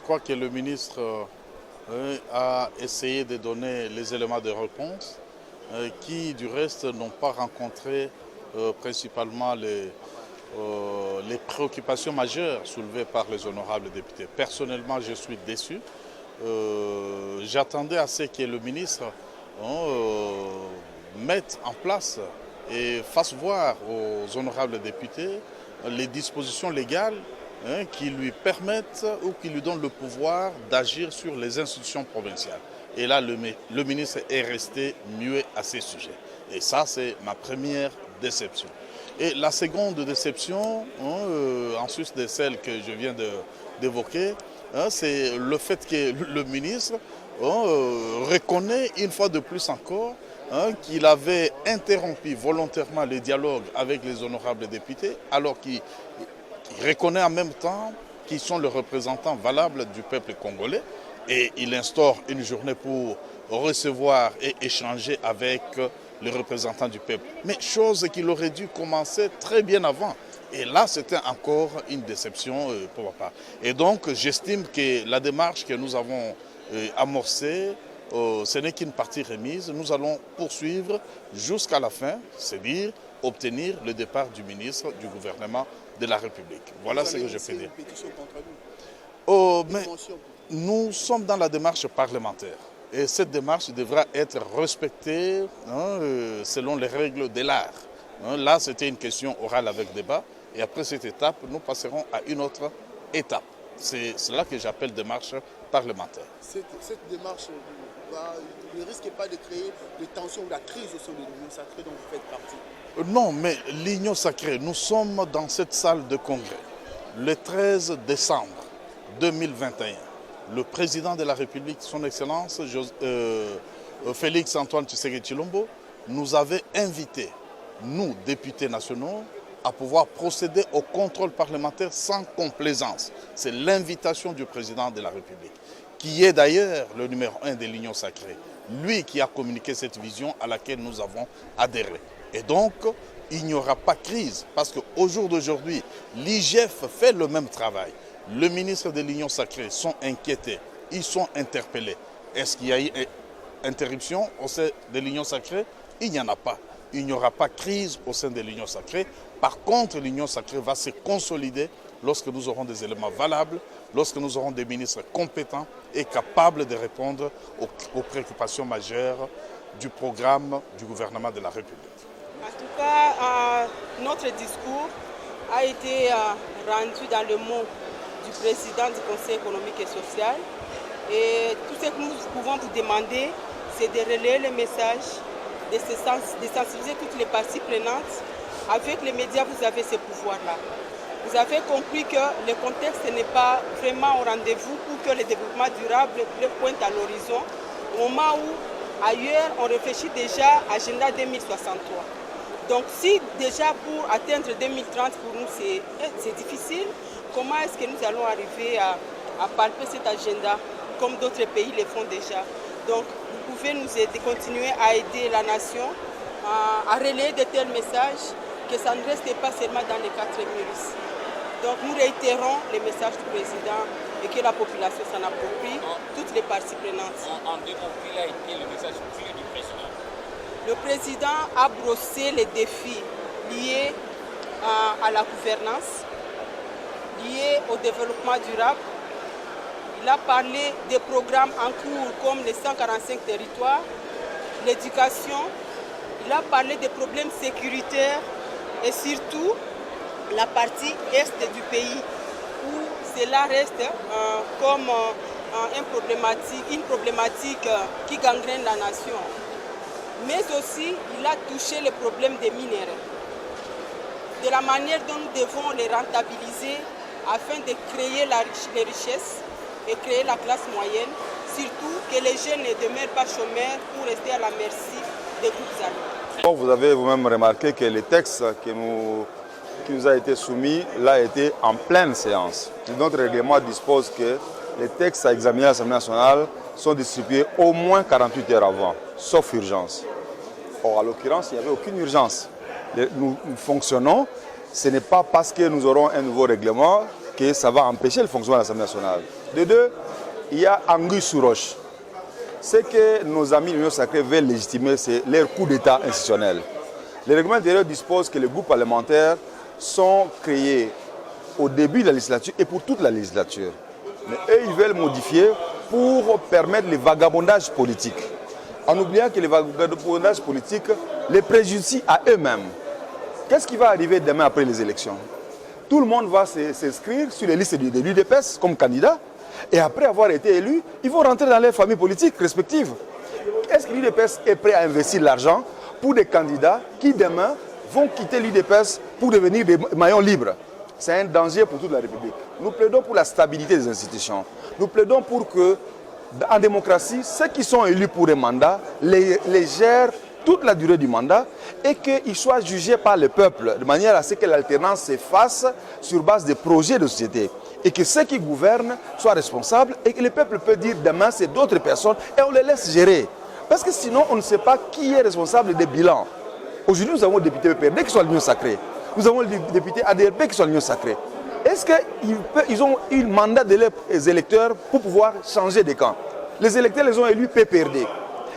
crois que le ministre a essayé de donner les éléments de réponse qui, du reste, n'ont pas rencontré principalement les préoccupations majeures soulevées par les honorables députés. Personnellement, je suis déçu. J'attendais à ce que le ministre mette en place et fasse voir aux honorables députés les dispositions légales qui lui permettent ou qui lui donnent le pouvoir d'agir sur les institutions provinciales. Et là, le ministre est resté muet à ces sujets. Et ça, c'est ma première déception. Et la seconde déception, en sus de celle que je viens d'évoquer, c'est le fait que le ministre reconnaît une fois de plus encore qu'il avait interrompu volontairement le dialogue avec les honorables députés, alors qu'il reconnaît en même temps qu'ils sont les représentants valables du peuple congolais, et il instaure une journée pour recevoir et échanger avec les représentants du peuple. Mais chose qu'il aurait dû commencer très bien avant. Et là, c'était encore une déception pour ma part. Et donc, j'estime que la démarche que nous avons amorcée, ce n'est qu'une partie remise. Nous allons poursuivre jusqu'à la fin, c'est-à-dire obtenir le départ du ministre du gouvernement de la République. Voilà ce que je peux dire. Une pétition contre mais nous sommes dans la démarche parlementaire. Et cette démarche devra être respectée selon les règles de l'art. Là, c'était une question orale avec débat. Et après cette étape, nous passerons à une autre étape. C'est cela que j'appelle démarche parlementaire. Cette démarche ne risque pas de créer des tensions ou la crise au sein de l'Union sacrée dont vous faites partie? Non, mais l'Union sacrée, nous sommes dans cette salle de congrès. Le 13 décembre 2021, le président de la République, son Excellence Félix Antoine Tshisekedi Tshilombo, nous avait invités, nous, députés nationaux, à pouvoir procéder au contrôle parlementaire sans complaisance. C'est l'invitation du président de la République, qui est d'ailleurs le numéro 1 de l'Union sacrée. Lui qui a communiqué cette vision à laquelle nous avons adhéré. Et donc, il n'y aura pas de crise, parce qu'au jour d'aujourd'hui, l'IGF fait le même travail. Le ministre de l'Union sacrée sont inquiétés, ils sont interpellés. Est-ce qu'il y a eu interruption au sein de l'Union sacrée? Il n'y en a pas. Il n'y aura pas de crise au sein de l'Union sacrée. Par contre, l'Union sacrée va se consolider lorsque nous aurons des éléments valables, lorsque nous aurons des ministres compétents et capables de répondre aux préoccupations majeures du programme du gouvernement de la République. En tout cas, notre discours a été rendu dans le mot du président du Conseil économique et social. Et tout ce que nous pouvons vous demander, c'est de relayer le message, de sensibiliser toutes les parties prenantes. Avec les médias, vous avez ce pouvoir-là. Vous avez compris que le contexte n'est pas vraiment au rendez-vous pour que le développement durable pointe à l'horizon, au moment où ailleurs on réfléchit déjà à l'agenda 2063. Donc si déjà pour atteindre 2030 pour nous c'est difficile, comment est-ce que nous allons arriver à palper cet agenda comme d'autres pays le font déjà? Donc vous pouvez nous aider, continuer à aider la nation à relayer de tels messages, que ça ne reste pas seulement dans les quatre murs. Donc nous réitérons les messages du président et que la population s'en approprie, toutes les parties prenantes. En démon, quel a été le message clé du président? Le président a brossé les défis liés à la gouvernance, liés au développement durable. Il a parlé des programmes en cours comme les 145 territoires, l'éducation. Il a parlé des problèmes sécuritaires et surtout la partie est du pays où cela reste comme une problématique qui gangrène la nation. Mais aussi, il a touché les problèmes des minéraux, de la manière dont nous devons les rentabiliser afin de créer les richesses et créer la classe moyenne, surtout que les jeunes ne demeurent pas chômeurs pour rester à la merci des groupes armés. Vous avez vous-même remarqué que le texte qui nous a été soumis l'a été en pleine séance. Notre règlement dispose que les textes à examiner à l'Assemblée nationale sont distribués au moins 48 heures avant, sauf urgence. Or, à l'occurrence, il n'y avait aucune urgence. Nous fonctionnons, ce n'est pas parce que nous aurons un nouveau règlement que ça va empêcher le fonctionnement de l'Assemblée nationale. De deux, il y a anguille sous roche. Ce que nos amis de l'Union sacrée veulent légitimer, c'est leur coup d'État institutionnel. Le règlement intérieur dispose que les groupes parlementaires sont créés au début de la législature et pour toute la législature. Mais eux, ils veulent modifier pour permettre les vagabondages politiques. En oubliant que les vagabondages politiques les préjudicient à eux-mêmes. Qu'est-ce qui va arriver demain après les élections? Tout le monde va s'inscrire sur les listes de l'UDPS comme candidat. Et après avoir été élus, ils vont rentrer dans leurs familles politiques respectives. Est-ce que l'UDPS est prêt à investir l'argent pour des candidats qui demain vont quitter l'UDPS pour devenir des maillons libres? C'est un danger pour toute la République. Nous plaidons pour la stabilité des institutions. Nous plaidons pour que, en démocratie, ceux qui sont élus pour un mandat les gèrent toute la durée du mandat et qu'ils soient jugés par le peuple de manière à ce que l'alternance se fasse sur base des projets de société et que ceux qui gouvernent soient responsables et que le peuple peut dire demain c'est d'autres personnes et on les laisse gérer. Parce que sinon on ne sait pas qui est responsable des bilans. Aujourd'hui nous avons le député PPRD qui sont à l'Union sacrée. Nous avons le député ADRP qui sont à l'Union sacrée. Est-ce qu'ils ont eu le mandat des électeurs pour pouvoir changer de camp? Les électeurs les ont élus PPRD.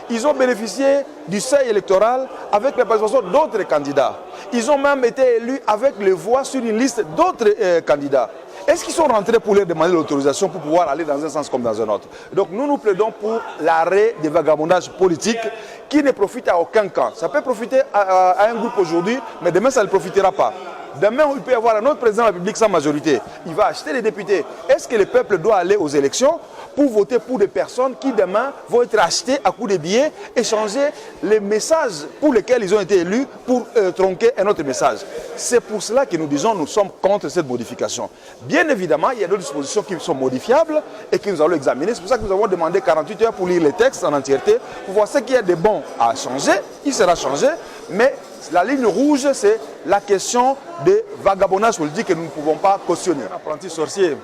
Ils ont bénéficié du seuil électoral avec la participation d'autres candidats. Ils ont même été élus avec les voix sur une liste d'autres candidats. Est-ce qu'ils sont rentrés pour leur demander l'autorisation pour pouvoir aller dans un sens comme dans un autre? Donc nous plaidons pour l'arrêt des vagabondages politiques qui ne profitent à aucun camp. Ça peut profiter à un groupe aujourd'hui, mais demain ça ne profitera pas. Demain, il peut y avoir un autre président de la République sans majorité. Il va acheter les députés. Est-ce que le peuple doit aller aux élections pour voter pour des personnes qui demain vont être achetées à coups de billets et changer les messages pour lesquels ils ont été élus pour tronquer un autre message? C'est pour cela que nous disons que nous sommes contre cette modification. Bien évidemment, il y a d'autres dispositions qui sont modifiables et que nous allons examiner. C'est pour ça que nous avons demandé 48 heures pour lire les textes en entièreté, pour voir ce qu'il y a de bon à changer. Il sera changé, mais la ligne rouge, c'est la question des vagabondages politiques que nous ne pouvons pas cautionner. Apprenti sorcier.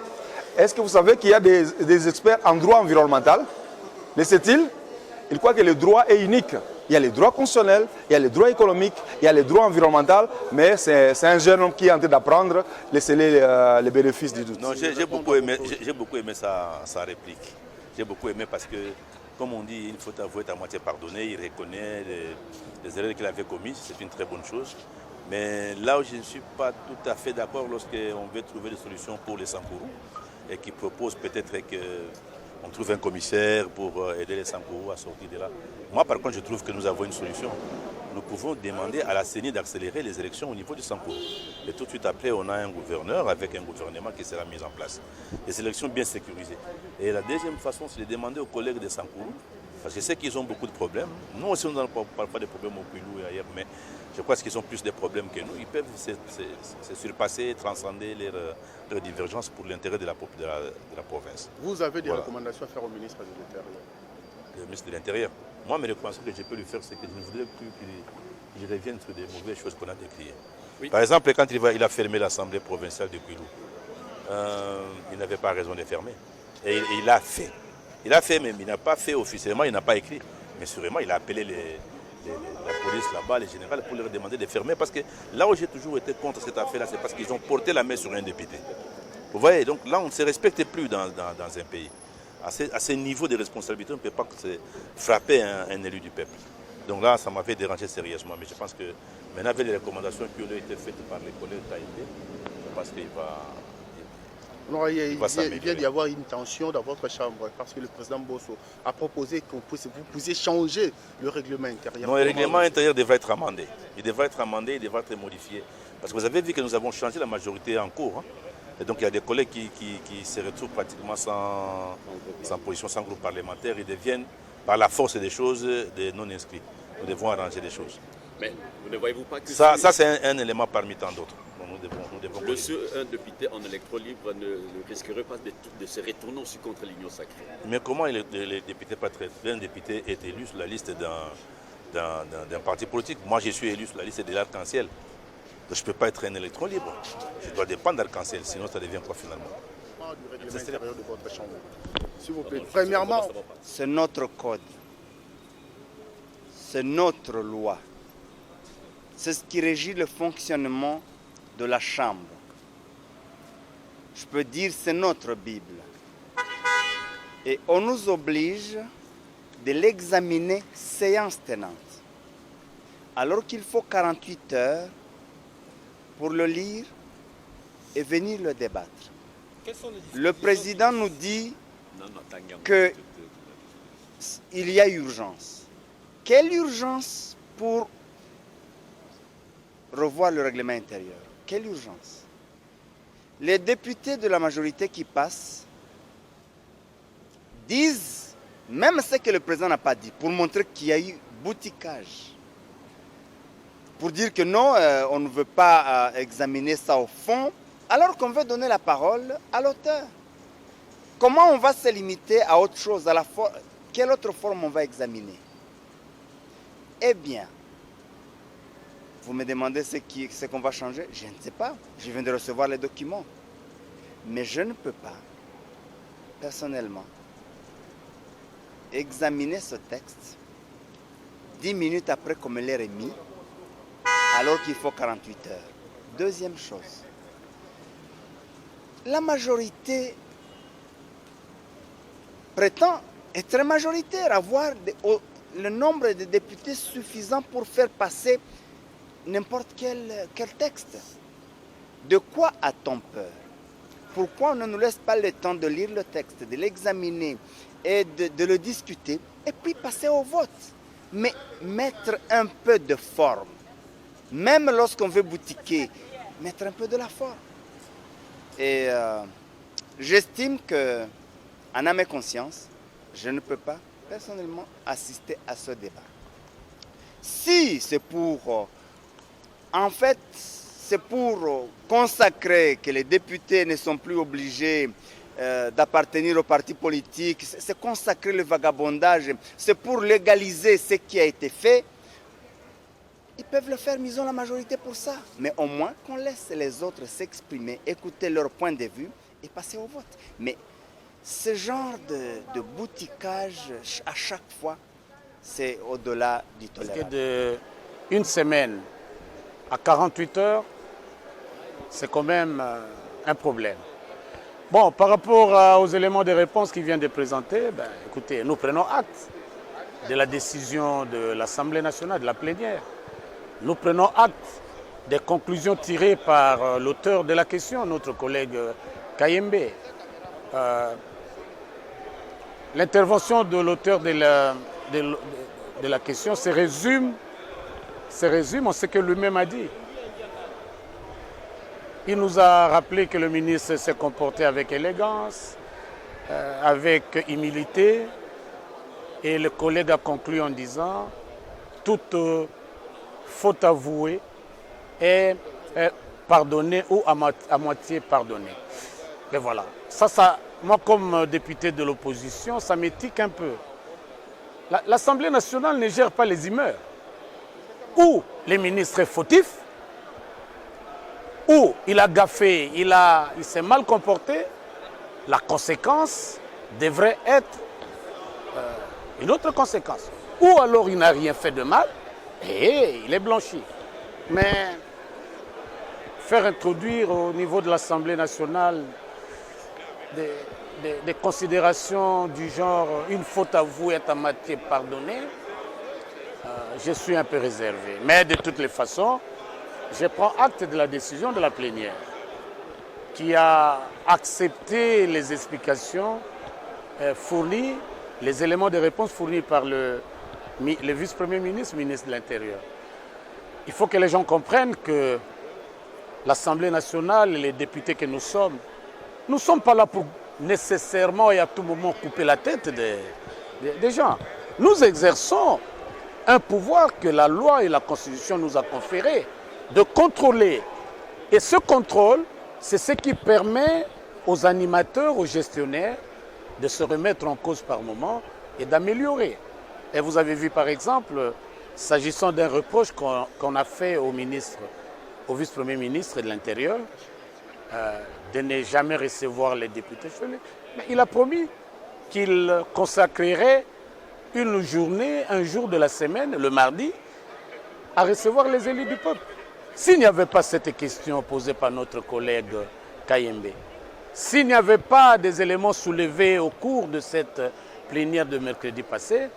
Est-ce que vous savez qu'il y a des experts en droit environnemental? Le sait-il? Il croit que le droit est unique. Il y a les droits constitutionnels, il y a les droits économiques, il y a les droits environnementaux, mais c'est un jeune homme qui est en train d'apprendre, laissez-les les bénéfices du doute. Non, j'ai beaucoup aimé sa réplique. J'ai beaucoup aimé parce que, comme on dit, il faut avouer à moitié pardonner, il reconnaît les erreurs qu'il avait commises, c'est une très bonne chose. Mais là où je ne suis pas tout à fait d'accord lorsqu'on veut trouver des solutions pour les Sankourous et qui propose peut-être qu'on trouve un commissaire pour aider les Sankourous à sortir de là. Moi, par contre, je trouve que nous avons une solution. Nous pouvons demander à la CENI d'accélérer les élections au niveau du Sankourou. Et tout de suite après, on a un gouverneur avec un gouvernement qui sera mis en place. Les élections bien sécurisées. Et la deuxième façon, c'est de demander aux collègues des Sankourou, parce que je sais qu'ils ont beaucoup de problèmes. Nous aussi, on n'a pas de problèmes au Kouilou et ailleurs, mais je crois qu'ils ont plus de problèmes que nous. Ils peuvent se surpasser, transcender leurs divergences pour l'intérêt de la province. Vous avez des recommandations à faire au ministre de l'Intérieur? Le ministre de l'Intérieur. Moi, mes recommandations que je peux lui faire, c'est que je ne voudrais plus qu'il revienne sur des mauvaises choses qu'on a décriées. Oui. Par exemple, quand il a fermé l'Assemblée provinciale de Kouilou, il n'avait pas raison de fermer. Et il l'a fait. Il a fait, mais il n'a pas fait officiellement, il n'a pas écrit. Mais sûrement, il a appelé la police là-bas, les généraux, pour leur demander de fermer. Parce que là où j'ai toujours été contre cette affaire-là, c'est parce qu'ils ont porté la main sur un député. Vous voyez, donc là, on ne se respecte plus dans un pays. À ce niveau de responsabilité, on ne peut pas frapper un élu du peuple. Donc là, ça m'avait dérangé sérieusement. Mais je pense que maintenant, avec les recommandations qui ont été faites par les collègues d'AIT, je pense qu'il va... Il vient d'y avoir une tension dans votre chambre parce que le président Bosso a proposé que vous puissiez changer le règlement intérieur. Non, le règlement intérieur devrait être amendé. Il devrait être amendé, il devrait être modifié. Parce que vous avez vu que nous avons changé la majorité en cours. Hein. Et donc il y a des collègues qui se retrouvent pratiquement sans position, sans groupe parlementaire. Ils deviennent, par la force des choses, des non-inscrits. Nous devons arranger les choses. Mais vous ne voyez-vous pas que... Ça c'est un élément parmi tant d'autres. Un député en électron libre ne risquerait pas de se retourner aussi contre l'Union sacrée. Mais comment les députés peut être... Un député est élu sur la liste d'un parti politique? Moi, je suis élu sur la liste de l'Arc-en-Ciel. Donc, je ne peux pas être un électron libre. Je dois dépendre d'Arc-en-Ciel, sinon ça devient quoi finalement? Du règlement intérieur de votre chambre. S'il vous plaît. Premièrement, c'est notre code. C'est notre loi. C'est ce qui régit le fonctionnement de la Chambre. Je peux dire c'est notre Bible. Et on nous oblige de l'examiner séance tenante. Alors qu'il faut 48 heures pour le lire et venir le débattre. Le président nous dit qu'il y a urgence. Quelle urgence pour revoir le règlement intérieur? Quelle urgence? Les députés de la majorité qui passent disent même ce que le président n'a pas dit, pour montrer qu'il y a eu bouticage. Pour dire que non, on ne veut pas examiner ça au fond, alors qu'on veut donner la parole à l'auteur. Comment on va se limiter à autre chose, quelle autre forme on va examiner? Eh bien, vous me demandez ce qu'on va changer? Je ne sais pas, je viens de recevoir les documents. Mais je ne peux pas, personnellement, examiner ce texte 10 minutes après qu'on me l'ait remis, alors qu'il faut 48 heures. Deuxième chose, la majorité prétend être majoritaire, avoir le nombre de députés suffisant pour faire passer n'importe quel texte. De quoi a-t-on peur? Pourquoi on ne nous laisse pas le temps de lire le texte, de l'examiner et de le discuter et puis passer au vote? Mais mettre un peu de forme, même lorsqu'on veut boutiquer, mettre un peu de la forme. Et j'estime que, en âme et conscience, je ne peux pas personnellement assister à ce débat. Si c'est pour, en fait, c'est pour consacrer que les députés ne sont plus obligés d'appartenir au parti politique, c'est consacrer le vagabondage, c'est pour légaliser ce qui a été fait, ils peuvent le faire, mais ils ont la majorité pour ça. Mais au moins qu'on laisse les autres s'exprimer, écouter leur point de vue et passer au vote. Mais ce genre de bouticage à chaque fois, c'est au-delà du tolérable. Parce que d'une semaine à 48 heures, c'est quand même un problème. Bon, par rapport aux éléments de réponse qu'il vient de présenter, écoutez, nous prenons acte de la décision de l'Assemblée nationale, de la plénière. Nous prenons acte des conclusions tirées par l'auteur de la question, notre collègue Kayembe. L'intervention de l'auteur de la question se résume en ce que lui-même a dit. Il nous a rappelé que le ministre s'est comporté avec élégance, avec humilité, et le collègue a conclu en disant toute faute avouée est pardonnée ou à moitié pardonnée. Et voilà. Ça, moi, comme député de l'opposition, ça m'étique un peu. L'Assemblée nationale ne gère pas les humeurs. Ou le ministre est fautif, ou il a gaffé, il s'est mal comporté. La conséquence devrait être une autre conséquence. Ou alors il n'a rien fait de mal et il est blanchi. Mais faire introduire au niveau de l'Assemblée nationale des considérations du genre une faute avouée est à moitié pardonnée, je suis un peu réservé. Mais de toutes les façons, je prends acte de la décision de la plénière qui a accepté les explications fournies, les éléments de réponse fournis par le vice-premier ministre, ministre de l'Intérieur. Il faut que les gens comprennent que l'Assemblée nationale et les députés que nous sommes, nous ne sommes pas là pour nécessairement et à tout moment couper la tête des gens. Nous exerçons un pouvoir que la loi et la Constitution nous a conféré de contrôler. Et ce contrôle, c'est ce qui permet aux animateurs, aux gestionnaires de se remettre en cause par moment et d'améliorer. Et vous avez vu par exemple, s'agissant d'un reproche qu'on a fait au vice-premier ministre de l'Intérieur, de ne jamais recevoir les députés. Mais il a promis qu'il consacrerait une journée, un jour de la semaine, le mardi, à recevoir les élus du peuple. S'il n'y avait pas cette question posée par notre collègue Kayembe, S'il n'y avait pas des éléments soulevés au cours de cette plénière de mercredi passé,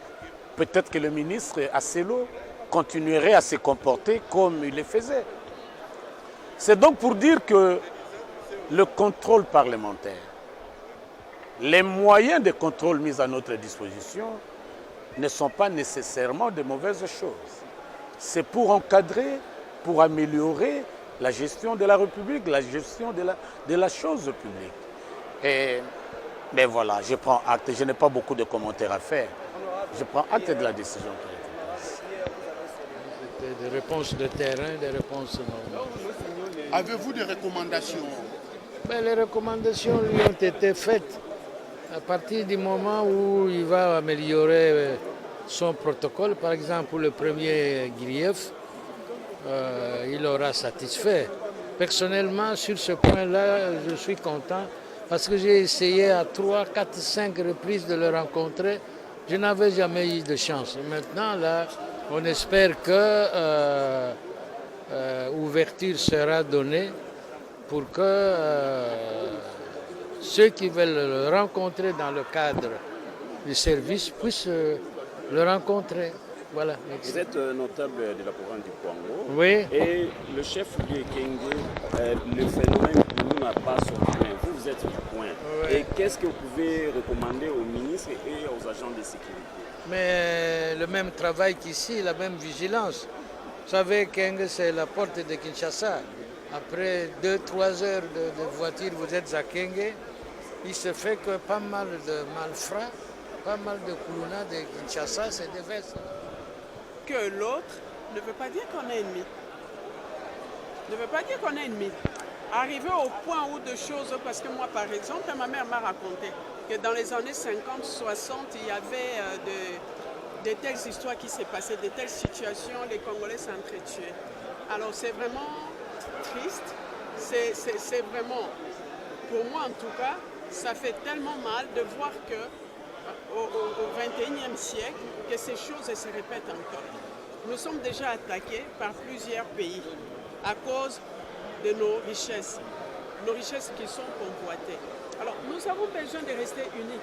peut-être que le ministre Asselo continuerait à se comporter comme il le faisait. C'est donc pour dire que le contrôle parlementaire, les moyens de contrôle mis à notre disposition ne sont pas nécessairement de mauvaises choses. C'est pour encadrer, pour améliorer la gestion de la République, la gestion de la chose publique. Mais voilà, je prends acte. Je n'ai pas beaucoup de commentaires à faire. Je prends acte de la décision qui a été prise. Des réponses de terrain, des réponses normales. Avez-vous des recommandations? Les recommandations lui ont été faites à partir du moment où il va améliorer son protocole. Par exemple, pour le premier grief, il aura satisfait. Personnellement, sur ce point-là, je suis content parce que j'ai essayé à 3, 4, 5 reprises de le rencontrer. Je n'avais jamais eu de chance. Maintenant, là, on espère que ouverture sera donnée pour que ceux qui veulent le rencontrer dans le cadre du service puissent le rencontrer. Voilà. Vous êtes notable de la province du Congo. Oui. Et le chef du Kenge, le phénomène pour nous n'a pas son point. Vous êtes du point. Oui. Et qu'est-ce que vous pouvez recommander aux ministres et aux agents de sécurité? Mais le même travail qu'ici, la même vigilance. Vous savez, Kenge, c'est la porte de Kinshasa. Après 2-3 heures de voiture, vous êtes à Kenge. Il se fait que pas mal de malfrats, pas mal de Kuluna de Kinshasa se déversent. Que l'autre ne veut pas dire qu'on est ennemi. Ne veut pas dire qu'on est ennemi. Arriver au point où de choses, parce que moi par exemple, ma mère m'a raconté que dans les années 50, 60, il y avait de telles histoires qui s'est passées, de telles situations, les Congolais s'entretuaient. Alors c'est vraiment triste, c'est vraiment, pour moi en tout cas, ça fait tellement mal de voir que au XXIe siècle, que ces choses se répètent encore. Nous sommes déjà attaqués par plusieurs pays à cause de nos richesses qui sont convoitées. Alors nous avons besoin de rester unis.